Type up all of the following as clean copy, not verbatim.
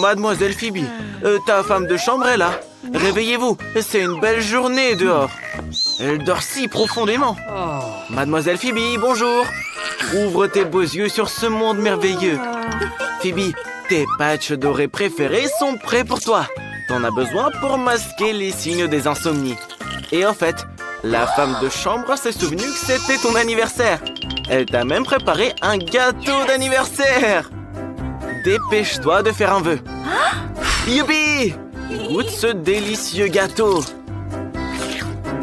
Mademoiselle Phoebe, ta femme de chambre est là. Réveillez-vous, c'est une belle journée dehors. Elle dort si profondément. Mademoiselle Phoebe, bonjour. Ouvre tes beaux yeux sur ce monde merveilleux. Phoebe, tes patchs dorés préférés sont prêts pour toi. T'en as besoin pour masquer les signes des insomnies. Et en fait, la femme de chambre s'est souvenue que c'était ton anniversaire. Elle t'a même préparé un gâteau d'anniversaire. Dépêche-toi de faire un vœu. Youpi! Goûte ce délicieux gâteau.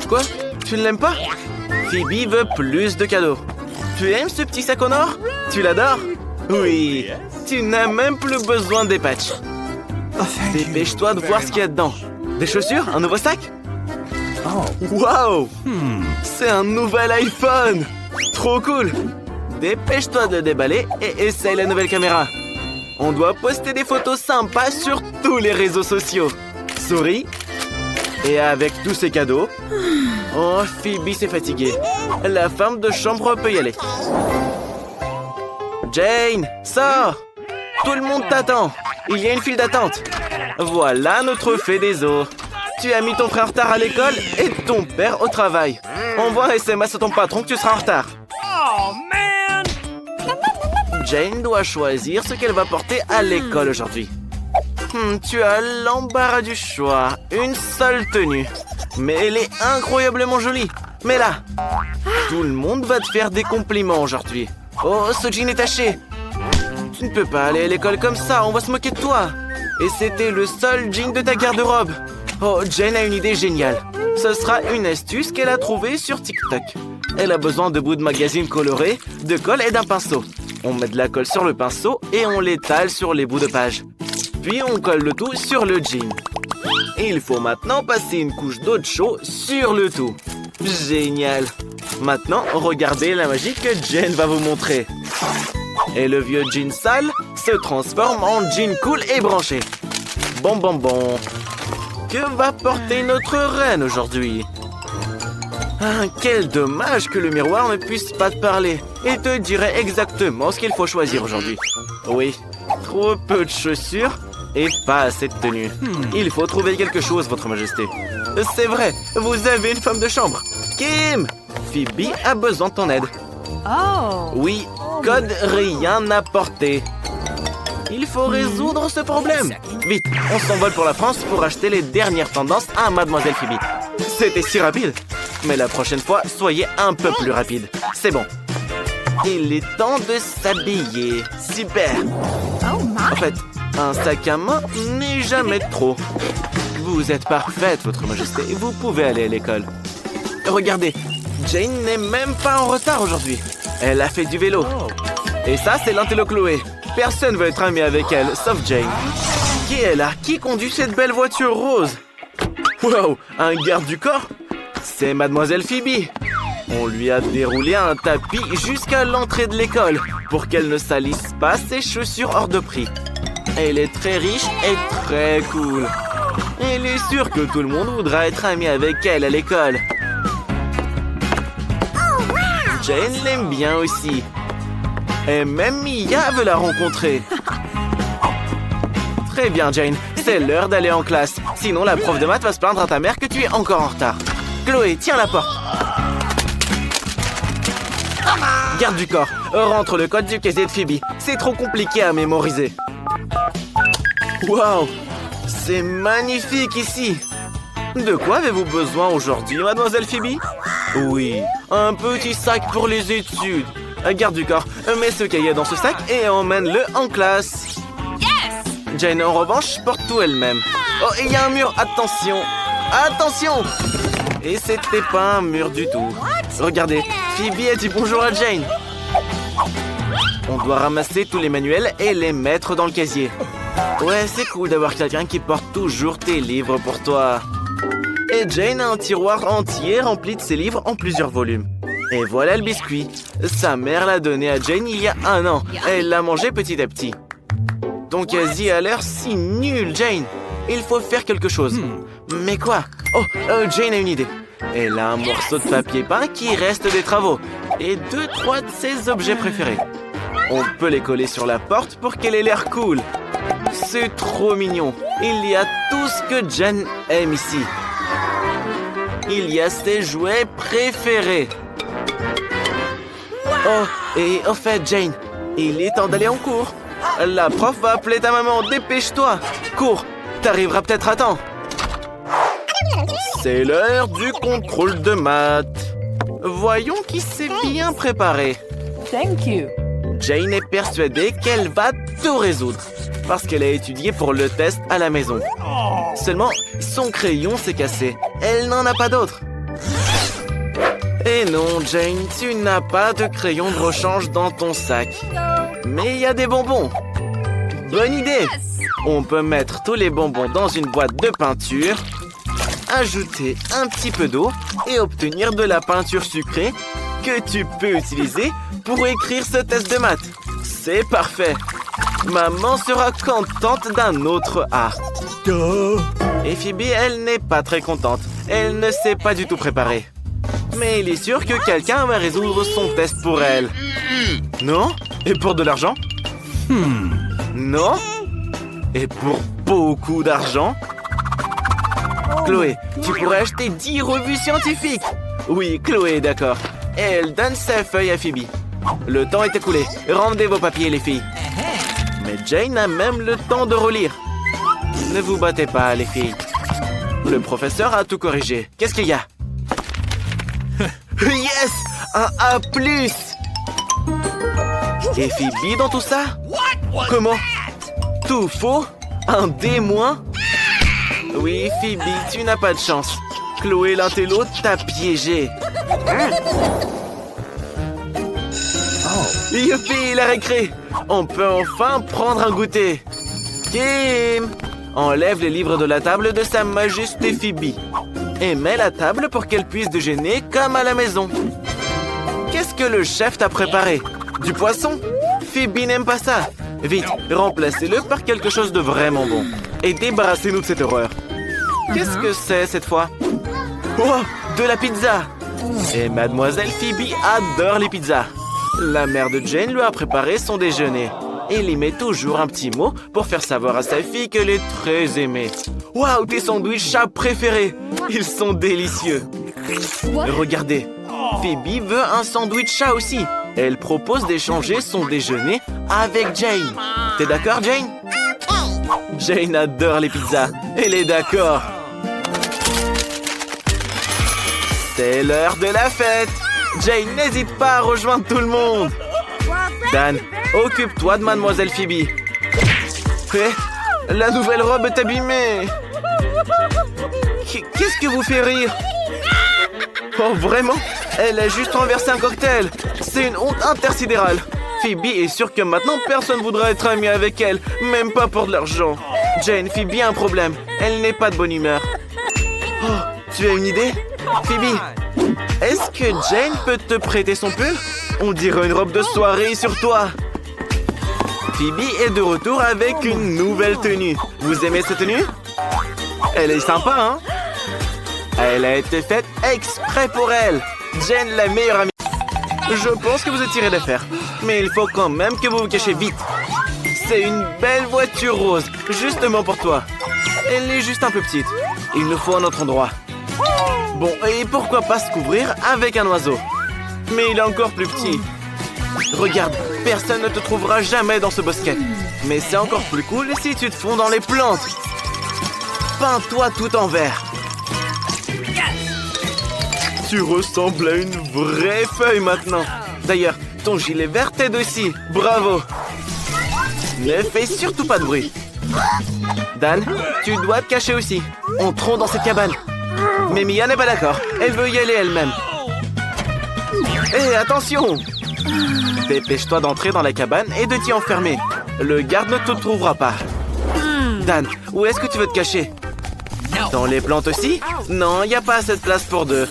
Quoi? Tu ne l'aimes pas? Phoebe veut plus de cadeaux. Tu aimes ce petit sac en or? Tu l'adores? Oui. Tu n'as même plus besoin des patchs. Dépêche-toi de voir ce qu'il y a dedans. Des chaussures? Un nouveau sac? Wow! C'est un nouvel iPhone! Trop cool! Dépêche-toi de le déballer et essaye la nouvelle caméra. On doit poster des photos sympas sur tous les réseaux sociaux. Souris. Et avec tous ces cadeaux... Oh, Phoebe s'est fatiguée. La femme de chambre peut y aller. Jane, sors! Tout le monde t'attend. Il y a une file d'attente. Voilà notre fée des eaux. Tu as mis ton frère en retard à l'école et ton père au travail. Envoie un SMS à ton patron que tu seras en retard. Oh, man! Jane doit choisir ce qu'elle va porter à l'école aujourd'hui. Tu as l'embarras du choix. Une seule tenue. Mais elle est incroyablement jolie. Mais là, tout le monde va te faire des compliments aujourd'hui. Oh, ce jean est taché. Tu ne peux pas aller à l'école comme ça, on va se moquer de toi. Et c'était le seul jean de ta garde-robe. Oh, Jane a une idée géniale. Ce sera une astuce qu'elle a trouvée sur TikTok. Elle a besoin de bouts de magazine colorés, de colle et d'un pinceau. On met de la colle sur le pinceau et on l'étale sur les bouts de page. Puis on colle le tout sur le jean. Il faut maintenant passer une couche d'eau de chaud sur le tout. Génial! Maintenant, regardez la magie que Jane va vous montrer. Et le vieux jean sale se transforme en jean cool et branché. Bon. Que va porter notre reine aujourd'hui? Quel dommage que le miroir ne puisse pas te parler et te dirait exactement ce qu'il faut choisir aujourd'hui. Oui, trop peu de chaussures et pas assez de tenue. Il faut trouver quelque chose, votre majesté. C'est vrai, vous avez une femme de chambre. Kim! Phoebe a besoin de ton aide. Oh! Oui, code rien à porter. Il faut résoudre ce problème. Vite, on s'envole pour la France pour acheter les dernières tendances à Mademoiselle Phoebe. C'était si rapide. Mais la prochaine fois, soyez un peu plus rapide. C'est bon. Il est temps de s'habiller. Super. En fait, un sac à main n'est jamais trop. Vous êtes parfaite, votre majesté. Vous pouvez aller à l'école. Regardez, Jane n'est même pas en retard aujourd'hui. Elle a fait du vélo. Et ça, c'est l'intello Chloé. Personne veut être ami avec elle, sauf Jane. Qui est là? Qui conduit cette belle voiture rose? Wow, un garde du corps? C'est Mademoiselle Phoebe. On lui a déroulé un tapis jusqu'à l'entrée de l'école pour qu'elle ne salisse pas ses chaussures hors de prix. Elle est très riche et très cool. Elle est sûre que tout le monde voudra être ami avec elle à l'école. Jane l'aime bien aussi. Et même Mia veut la rencontrer. Très bien, Jane. C'est l'heure d'aller en classe. Sinon, la prof de maths va se plaindre à ta mère que tu es encore en retard. Chloé, tiens la porte. Garde du corps. Rentre le code du casier de Phoebe. C'est trop compliqué à mémoriser. Waouh! C'est magnifique ici. De quoi avez-vous besoin aujourd'hui, Mademoiselle Phoebe? Oui, un petit sac pour les études. Garde du corps, mets ce cahier dans ce sac et emmène-le en classe. Jane, en revanche, porte tout elle-même. Oh, il y a un mur, attention. Attention! Et c'était pas un mur du tout. Regardez, Phoebe a dit bonjour à Jane. On doit ramasser tous les manuels et les mettre dans le casier. Ouais, c'est cool d'avoir quelqu'un qui porte toujours tes livres pour toi. Et Jane a un tiroir entier rempli de ses livres en plusieurs volumes. Et voilà le biscuit. Sa mère l'a donné à Jane il y a 1 an. Elle l'a mangé petit à petit. Ton casier a l'air si nul, Jane. Il faut faire quelque chose. Mais quoi? Oh, Jane a une idée. Elle a un morceau de papier peint qui reste des travaux. Et 2-3 de ses objets préférés. On peut les coller sur la porte pour qu'elle ait l'air cool. C'est trop mignon. Il y a tout ce que Jen aime ici. Il y a ses jouets préférés. Oh, et au fait, Jane, il est temps d'aller en cours. La prof va appeler ta maman. Dépêche-toi. Cours, t'arriveras peut-être à temps. C'est l'heure du contrôle de maths. Voyons qui s'est bien préparé. Thank you. Jane est persuadée qu'elle va tout résoudre parce qu'elle a étudié pour le test à la maison. Seulement, son crayon s'est cassé. Elle n'en a pas d'autre. Et non, Jane, tu n'as pas de crayon de rechange dans ton sac. Mais il y a des bonbons. Bonne idée. On peut mettre tous les bonbons dans une boîte de peinture, ajouter un petit peu d'eau et obtenir de la peinture sucrée que tu peux utiliser pour écrire ce test de maths. C'est parfait. Maman sera contente d'un autre A. Et Phoebe, elle n'est pas très contente. Elle ne s'est pas du tout préparée. Mais il est sûr que quelqu'un va résoudre son test pour elle. Non? Et pour de l'argent? Non? Et pour beaucoup d'argent? Chloé, tu pourrais acheter 10 revues scientifiques. Oui, Chloé est d'accord. Et elle donne sa feuille à Phoebe. Le temps est écoulé. Rendez vos papiers, les filles. Mais Jane a même le temps de relire. Ne vous battez pas, les filles. Le professeur a tout corrigé. Qu'est-ce qu'il y a? Yes! Un A+. Et Phoebe dans tout ça? Comment? Tout faux? Un D-? Oui, Phoebe, tu n'as pas de chance. Chloé l'intello t'a piégé. Youpi, la récré! On peut enfin prendre un goûter. Kim! Enlève les livres de la table de Sa Majesté Phoebe. Et mets la table pour qu'elle puisse déjeuner comme à la maison. Qu'est-ce que le chef t'a préparé? Du poisson? Phoebe n'aime pas ça. Vite, remplacez-le par quelque chose de vraiment bon. Et débarrassez-nous de cette horreur. Qu'est-ce que c'est cette fois? Oh, de la pizza! Et Mademoiselle Phoebe adore les pizzas. La mère de Jane lui a préparé son déjeuner. Et il y met toujours un petit mot pour faire savoir à sa fille qu'elle est très aimée. Waouh, tes sandwichs chats préférés! Ils sont délicieux. Regardez, Phoebe veut un sandwich chat aussi. Elle propose d'échanger son déjeuner avec Jane. T'es d'accord, Jane? Jane adore les pizzas. Elle est d'accord. C'est l'heure de la fête. Jane, n'hésite pas à rejoindre tout le monde. Dan, occupe-toi de Mademoiselle Phoebe. La nouvelle robe est abîmée. Qu'est-ce que vous fait rire? Oh, vraiment? Elle a juste renversé un cocktail. C'est une honte intersidérale. Phoebe est sûre que maintenant personne voudra être ami avec elle, même pas pour de l'argent. Jane, Phoebe a un problème. Elle n'est pas de bonne humeur. Oh, tu as une idée? Phoebe, est-ce que Jane peut te prêter son pull? On dirait une robe de soirée sur toi. Phoebe est de retour avec une nouvelle tenue. Vous aimez cette tenue? Elle est sympa, hein? Elle a été faite exprès pour elle. Jane, la meilleure amie. Je pense que vous êtes tiré d'affaire. Mais il faut quand même que vous vous cachiez vite. C'est une belle voiture rose, justement pour toi. Elle est juste un peu petite. Il nous faut un autre endroit. Bon, et pourquoi pas se couvrir avec un oiseau? Mais il est encore plus petit. Regarde, personne ne te trouvera jamais dans ce bosquet. Mais c'est encore plus cool si tu te fonds dans les plantes. Peins-toi tout en vert. Tu ressembles à une vraie feuille maintenant. D'ailleurs, ton gilet vert t'aide aussi. Bravo. Ne fais surtout pas de bruit. Dan, tu dois te cacher aussi. Entrons dans cette cabane. Mais Mia n'est pas d'accord. Elle veut y aller elle-même. Hé, attention! Dépêche-toi d'entrer dans la cabane et de t'y enfermer. Le garde ne te trouvera pas. Dan, où est-ce que tu veux te cacher? Dans les plantes aussi? Non, il n'y a pas assez de place pour deux.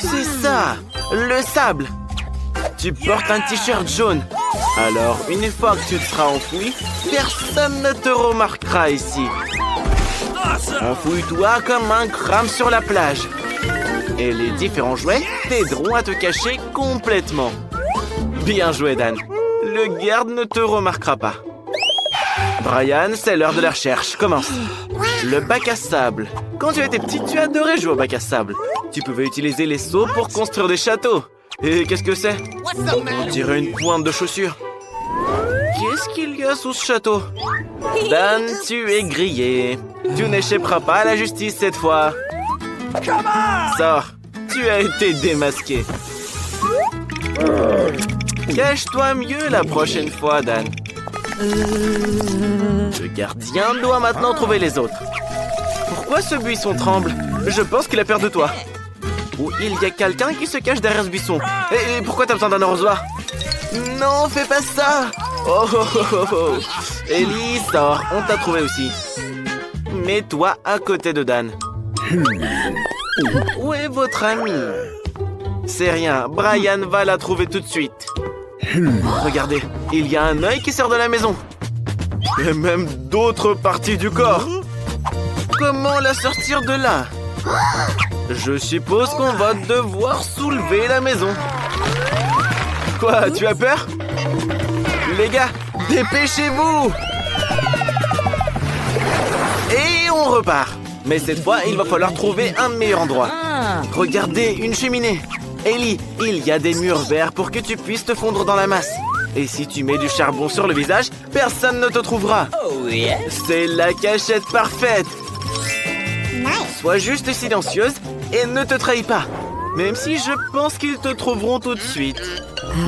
C'est ça! Le sable! Tu portes un t-shirt jaune. Alors, une fois que tu te seras enfoui, personne ne te remarquera ici. Enfouis-toi comme un crâne sur la plage. Et les différents jouets t'aideront à te cacher complètement. Bien joué, Dan. Le garde ne te remarquera pas. Brian, c'est l'heure de la recherche. Commence. Le bac à sable. Quand tu étais petit, tu adorais jouer au bac à sable. Tu pouvais utiliser les seaux pour construire des châteaux. Et qu'est-ce que c'est? On dirait une pointe de chaussure. Qu'est-ce qu'il y a sous ce château? Dan, tu es grillé. Tu n'échapperas pas à la justice cette fois. Sors. Tu as été démasqué. Cache-toi mieux la prochaine fois, Dan. Le gardien doit maintenant trouver les autres. Pourquoi ce buisson tremble? Je pense qu'il a peur de toi. Ou il y a quelqu'un qui se cache derrière ce buisson. Et pourquoi t'as besoin d'un arrosoir? Non, fais pas ça! Oh, oh, oh, oh, oh. Ellie, sors, on t'a trouvé aussi. Mets-toi à côté de Dan. Où est votre ami? C'est rien, Brian va la trouver tout de suite. Regardez, il y a un œil qui sort de la maison. Et même d'autres parties du corps. Comment la sortir de là? Je suppose qu'on va devoir soulever la maison. Quoi, tu as peur? Les gars, dépêchez-vous! Et on repart. Mais cette fois, il va falloir trouver un meilleur endroit. Regardez, une cheminée. Ellie, il y a des murs verts pour que tu puisses te fondre dans la masse. Et si tu mets du charbon sur le visage, personne ne te trouvera. C'est la cachette parfaite. Sois juste silencieuse et ne te trahis pas. Même si je pense qu'ils te trouveront tout de suite.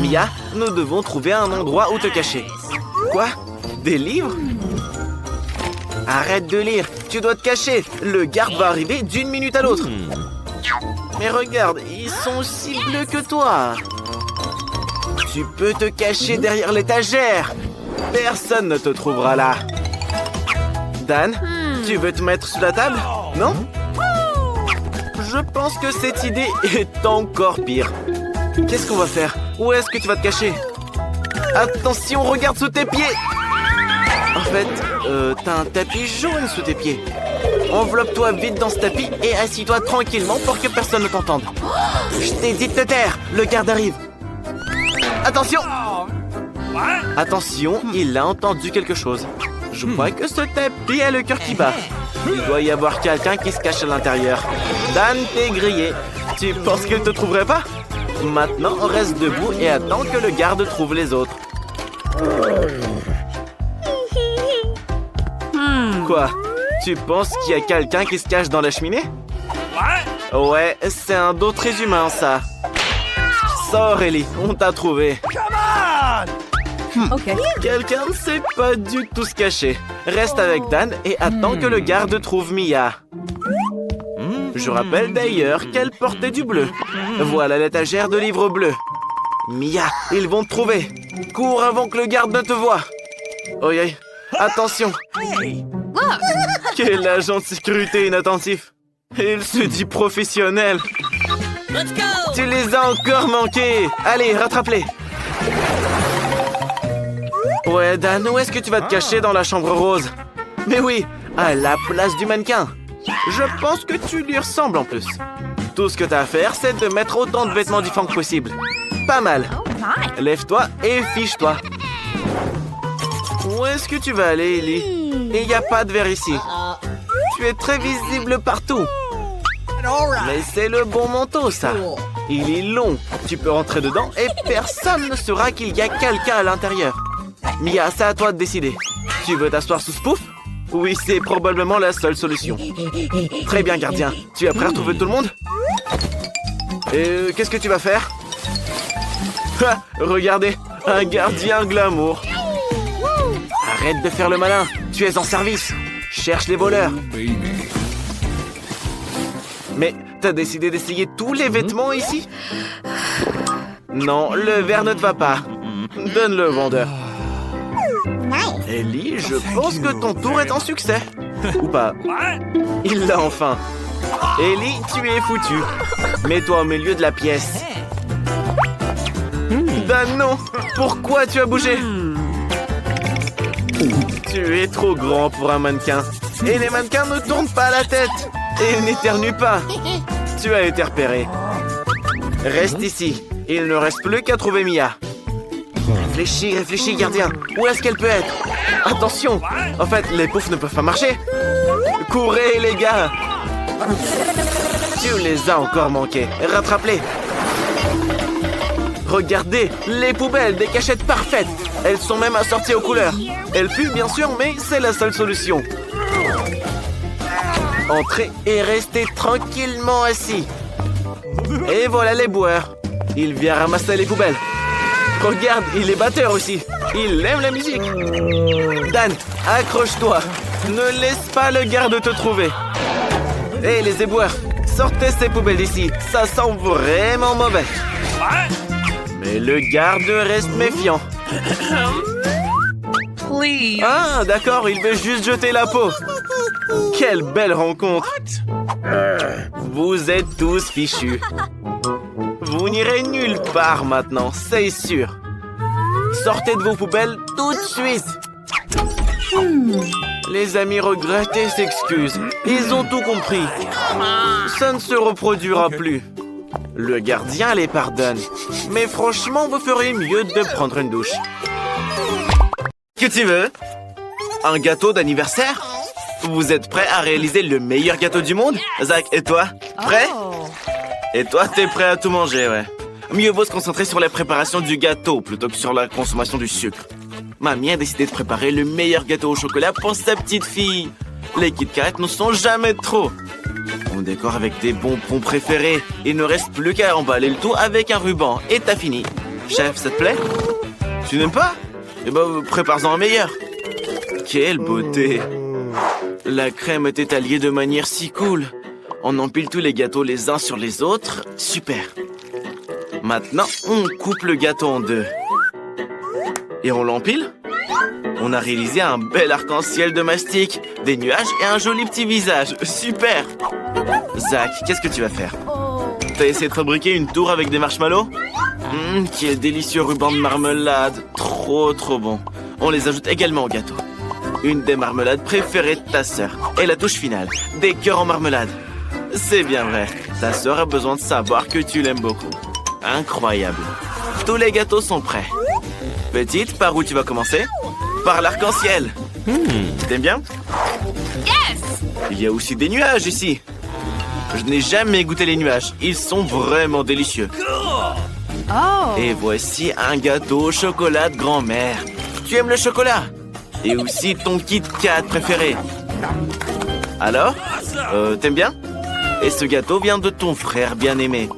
Mia, nous devons trouver un endroit où te cacher. Quoi? Des livres? Arrête de lire, tu dois te cacher. Le garde va arriver d'une minute à l'autre. Mais regarde, ils sont aussi bleus que toi. Tu peux te cacher derrière l'étagère. Personne ne te trouvera là. Dan, tu veux te mettre sous la table? Non? Je pense que cette idée est encore pire. Qu'est-ce qu'on va faire? Où est-ce que tu vas te cacher? Attention, regarde sous tes pieds! En fait, t'as un tapis jaune sous tes pieds. Enveloppe-toi vite dans ce tapis et assis-toi tranquillement pour que personne ne t'entende. Je t'ai dit de te taire, le garde arrive. Attention! Attention, il a entendu quelque chose. Je crois que ce tapis a le cœur qui bat. Il doit y avoir quelqu'un qui se cache à l'intérieur. Dan, t'es grillé. Tu penses qu'il ne te trouverait pas? Maintenant, reste debout et attends que le garde trouve les autres. Quoi? Tu penses qu'il y a quelqu'un qui se cache dans la cheminée? Ouais, c'est un dos très humain, ça. Sors, Ellie, on t'a trouvé. Quelqu'un ne sait pas du tout se cacher. Reste avec Dan et attends que le garde trouve Mia. Je rappelle d'ailleurs qu'elle portait du bleu. Voilà l'étagère de livres bleus. Mia, ils vont te trouver. Cours avant que le garde ne te voie. Oi, oi. Attention. Quel agent de sécurité inattentif. Il se dit professionnel. Tu les as encore manqués. Allez, rattrape-les. Ouais, Dan, où est-ce que tu vas te cacher dans la chambre rose? Mais oui, à la place du mannequin. Je pense que tu lui ressembles en plus. Tout ce que t'as à faire, c'est de mettre autant de vêtements différents que possible. Pas mal. Lève-toi et fiche-toi. Où est-ce que tu vas aller, Ellie? Il n'y a pas de verre ici. Tu es très visible partout. Mais c'est le bon manteau, ça. Il est long. Tu peux rentrer dedans et personne ne saura qu'il y a quelqu'un à l'intérieur. Mia, c'est à toi de décider. Tu veux t'asseoir sous ce pouf? Oui, c'est probablement la seule solution. Très bien, gardien. Tu es prêt à retrouver tout le monde? Et qu'est-ce que tu vas faire? Ha, regardez, un gardien glamour. Arrête de faire le malin. Tu es en service. Cherche les voleurs. Mais t'as décidé d'essayer tous les vêtements ici? Non, le verre ne te va pas. Donne-le au vendeur. Ellie, je pense que ton tour est un succès. Ou pas. Il l'a enfin. Ellie, tu es foutue. Mets-toi au milieu de la pièce. Dan, non. Pourquoi tu as bougé? Tu es trop grand pour un mannequin. Et les mannequins ne tournent pas la tête. Et n'éternuent pas. Tu as été repéré. Reste ici. Il ne reste plus qu'à trouver Mia. Réfléchis, réfléchis, gardien. Où est-ce qu'elle peut être? Attention! En fait, les poufs ne peuvent pas marcher. Courez, les gars! Tu les as encore manqués. Rattrape-les. Regardez, les poubelles, des cachettes parfaites. Elles sont même assorties aux couleurs. Elles puent, bien sûr, mais c'est la seule solution. Entrez et restez tranquillement assis. Et voilà les boueurs. Il vient ramasser les poubelles. Regarde, il est batteur aussi. Il aime la musique. Dan, accroche-toi. Ne laisse pas le garde te trouver. Hé, les éboueurs, sortez ces poubelles d'ici. Ça sent vraiment mauvais. Mais le garde reste méfiant. Please. Ah, d'accord, il veut juste jeter la peau. Quelle belle rencontre. Vous êtes tous fichus. Vous n'irez nulle part maintenant, c'est sûr. Sortez de vos poubelles tout de suite. Les amis regrettent et s'excusent. Ils ont tout compris. Ça ne se reproduira plus. Le gardien les pardonne. Mais franchement, vous feriez mieux de prendre une douche. Que tu veux? Un gâteau d'anniversaire? Vous êtes prêts à réaliser le meilleur gâteau du monde? Zach, et toi? Prêt? Et toi, t'es prêt à tout manger, ouais. Mieux vaut se concentrer sur la préparation du gâteau plutôt que sur la consommation du sucre. Mamie a décidé de préparer le meilleur gâteau au chocolat pour sa petite fille. Les Kit Kat ne sont jamais trop. On décore avec des bonbons préférés. Il ne reste plus qu'à emballer le tout avec un ruban. Et t'as fini. Chef, ça te plaît? Tu n'aimes pas? Eh ben, prépare-en un meilleur. Quelle beauté! La crème est étalée de manière si cool. On empile tous les gâteaux les uns sur les autres. Super. Maintenant, on coupe le gâteau en deux. Et on l'empile. On a réalisé un bel arc-en-ciel de mastic, des nuages et un joli petit visage. Super! Zach, qu'est-ce que tu vas faire? T'as essayé de fabriquer une tour avec des marshmallows? Quel délicieux ruban de marmelade. Trop bon. On les ajoute également au gâteau. Une des marmelades préférées de ta sœur. Et la touche finale, des cœurs en marmelade. C'est bien vrai. Ta sœur a besoin de savoir que tu l'aimes beaucoup. Incroyable. Tous les gâteaux sont prêts. Petite, par où tu vas commencer? Par l'arc-en-ciel. T'aimes bien? Yes. Il y a aussi des nuages ici. Je n'ai jamais goûté les nuages. Ils sont vraiment délicieux. Oh. Et voici un gâteau au chocolat de grand-mère. Tu aimes le chocolat? Et aussi ton Kit Kat préféré. Alors? T'aimes bien? Et ce gâteau vient de ton frère bien-aimé.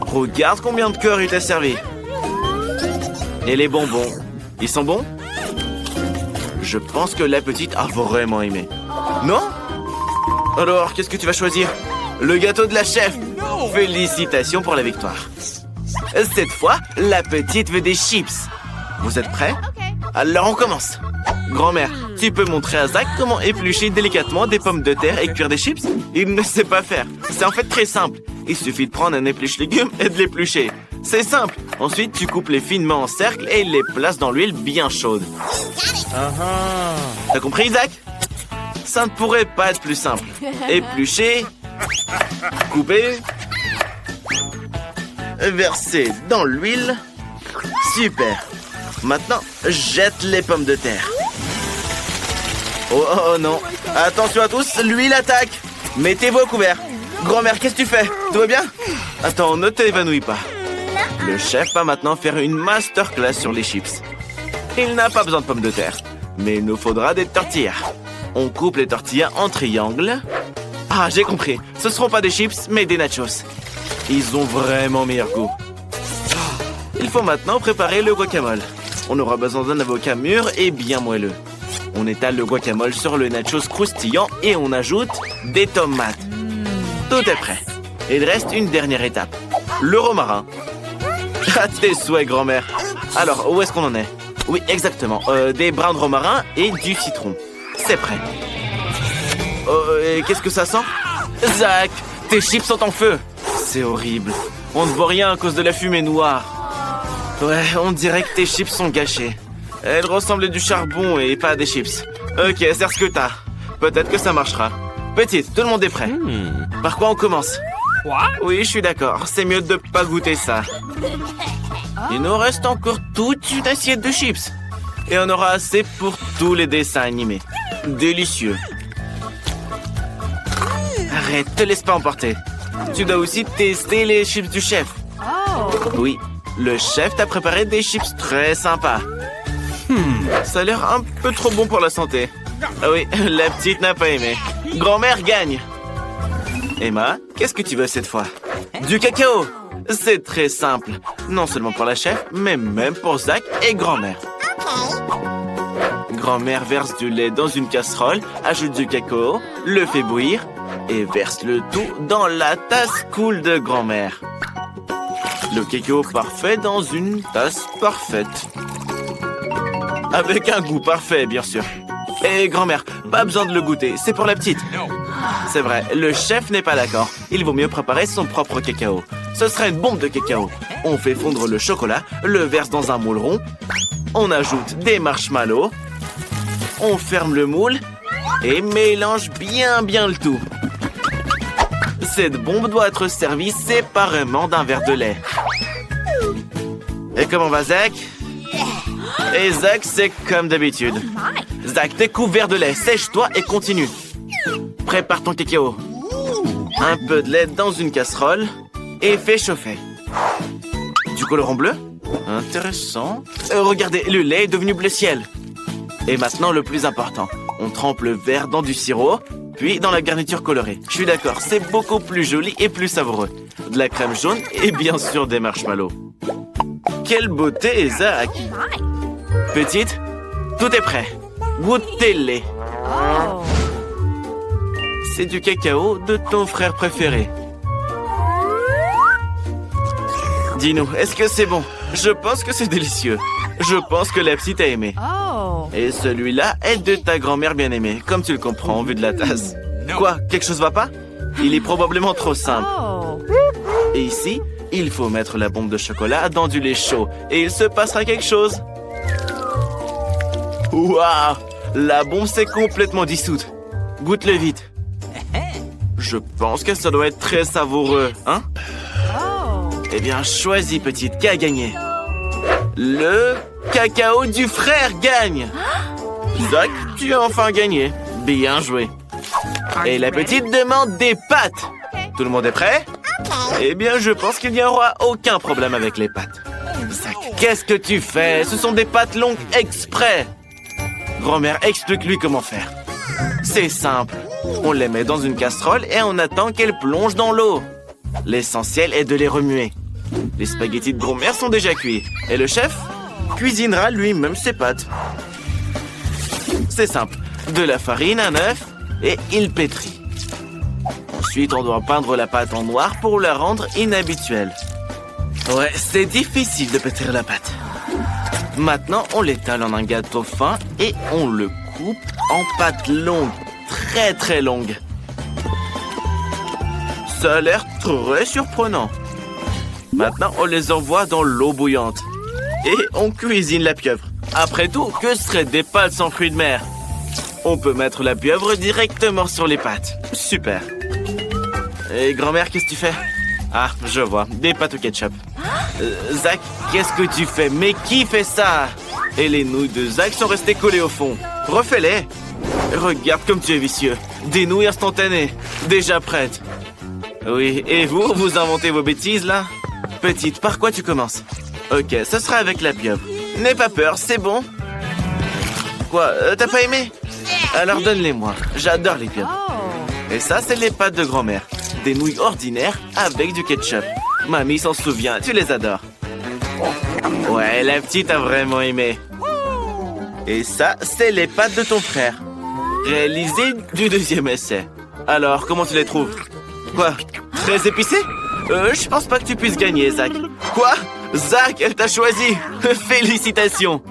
Regarde combien de cœurs il t'a servi. Et les bonbons, ils sont bons? Je pense que la petite a vraiment aimé. Non? Alors, qu'est-ce que tu vas choisir? Le gâteau de la chef. Félicitations pour la victoire. Cette fois, la petite veut des chips. Vous êtes prêts? Alors on commence. Grand-mère, tu peux montrer à Zach comment éplucher délicatement des pommes de terre et cuire des chips? Il ne sait pas faire. C'est en fait très simple. Il suffit de prendre un épluche-légumes et de l'éplucher. C'est simple. Ensuite, tu coupes les finement en cercle et les places dans l'huile bien chaude. T'as compris, Zach? Ça ne pourrait pas être plus simple. Éplucher, couper, verser dans l'huile. Super. Maintenant, jette les pommes de terre. Oh non. Attention à tous, l'huile attaque. Mettez-vous au couvert. Grand-mère, qu'est-ce que tu fais? Tout va bien? Attends, ne t'évanouis pas. Le chef va maintenant faire une masterclass sur les chips. Il n'a pas besoin de pommes de terre, mais il nous faudra des tortillas. On coupe les tortillas en triangle. Ah, j'ai compris. Ce ne seront pas des chips, mais des nachos. Ils ont vraiment meilleur goût. Il faut maintenant préparer le guacamole. On aura besoin d'un avocat mûr et bien moelleux. On étale le guacamole sur le nachos croustillant et on ajoute des tomates. Tout est prêt. Il reste une dernière étape. Le romarin. À tes souhaits, grand-mère. Alors, où est-ce qu'on en est? Oui, exactement. Des brins de romarin et du citron. C'est prêt. Et qu'est-ce que ça sent? Zach, tes chips sont en feu. C'est horrible. On ne voit rien à cause de la fumée noire. Ouais, on dirait que tes chips sont gâchées. Elles ressemblent à du charbon et pas à des chips. Ok, serre ce que t'as. Peut-être que ça marchera. Petite, tout le monde est prêt. Par quoi on commence? What? Oui, je suis d'accord. C'est mieux de pas goûter ça. Il nous reste encore toute une assiette de chips. Et on aura assez pour tous les dessins animés. Délicieux. Arrête, te laisse pas emporter. Tu dois aussi tester les chips du chef. Oui, le chef t'a préparé des chips très sympas. Ça a l'air un peu trop bon pour la santé. Ah oui, la petite n'a pas aimé. Grand-mère gagne. Emma, qu'est-ce que tu veux cette fois? Du cacao. C'est très simple. Non seulement pour la chef, mais même pour Zach et grand-mère. Grand-mère verse du lait dans une casserole, ajoute du cacao, le fait bouillir et verse le tout dans la tasse cool de grand-mère. Le cacao parfait dans une tasse parfaite. Avec un goût parfait, bien sûr. Et grand-mère, pas besoin de le goûter, c'est pour la petite. C'est vrai, le chef n'est pas d'accord. Il vaut mieux préparer son propre cacao. Ce serait une bombe de cacao. On fait fondre le chocolat, le verse dans un moule rond. On ajoute des marshmallows. On ferme le moule et mélange bien le tout. Cette bombe doit être servie séparément d'un verre de lait. Et comment va Zach? Et Zach, c'est comme d'habitude. Zach, tes couverts de lait, sèche-toi et continue. Prépare ton cacao. Un peu de lait dans une casserole et fais chauffer. Du colorant bleu? Intéressant. Regardez, le lait est devenu bleu ciel. Et maintenant, le plus important. On trempe le verre dans du sirop, puis dans la garniture colorée. Je suis d'accord, c'est beaucoup plus joli et plus savoureux. De la crème jaune et bien sûr des marshmallows. Quelle beauté, Zach! Petite, tout est prêt. Goûtez-les. C'est du cacao de ton frère préféré. Dis-nous, est-ce que c'est bon? Je pense que c'est délicieux. Je pense que la petite a aimé. Et celui-là est de ta grand-mère bien-aimée, comme tu le comprends, vu de la tasse. Quoi? Quelque chose va pas? Il est probablement trop simple. Et ici, il faut mettre la bombe de chocolat dans du lait chaud. Et il se passera quelque chose. Waouh! La bombe s'est complètement dissoute. Goûte-le vite. Je pense que ça doit être très savoureux, hein? Eh bien, choisis, petite, qui a gagné? Le cacao du frère gagne! Zach, tu as enfin gagné. Bien joué. Et la petite demande des pâtes. Tout le monde est prêt? Eh bien, je pense qu'il n'y aura aucun problème avec les pâtes. Zach, qu'est-ce que tu fais? Ce sont des pâtes longues exprès. Grand-mère, explique-lui comment faire. C'est simple. On les met dans une casserole et on attend qu'elles plongent dans l'eau. L'essentiel est de les remuer. Les spaghettis de grand-mère sont déjà cuits. Et le chef cuisinera lui-même ses pâtes. C'est simple. De la farine, un œuf et il pétrit. Ensuite, on doit peindre la pâte en noir pour la rendre inhabituelle. Ouais, c'est difficile de pétrir la pâte. Maintenant, on l'étale en un gâteau fin et on le coupe en pâte longue. Très longue. Ça a l'air très surprenant. Maintenant, on les envoie dans l'eau bouillante. Et on cuisine la pieuvre. Après tout, que seraient des pâtes sans fruits de mer? On peut mettre la pieuvre directement sur les pâtes. Super. Et grand-mère, qu'est-ce que tu fais? Ah, je vois. Des pâtes au ketchup. Zach, qu'est-ce que tu fais? Mais qui fait ça? Et les nouilles de Zach sont restées collées au fond. Refais-les. Regarde comme tu es vicieux. Des nouilles instantanées. Déjà prêtes. Oui, et vous inventez vos bêtises, là? Petite, par quoi tu commences? Ok, ce sera avec la pieuvre. N'aie pas peur, c'est bon. Quoi, t'as pas aimé? Alors donne-les-moi. J'adore les pieuvres. Et ça, c'est les pâtes de grand-mère. Des nouilles ordinaires avec du ketchup. Mamie s'en souvient, tu les adores. Ouais, la petite a vraiment aimé. Et ça, c'est les pâtes de ton frère. Réalisées du deuxième essai. Alors, comment tu les trouves? Quoi? Très épicées? Je pense pas que tu puisses gagner, Zach. Quoi? Zach, elle t'a choisi. Félicitations.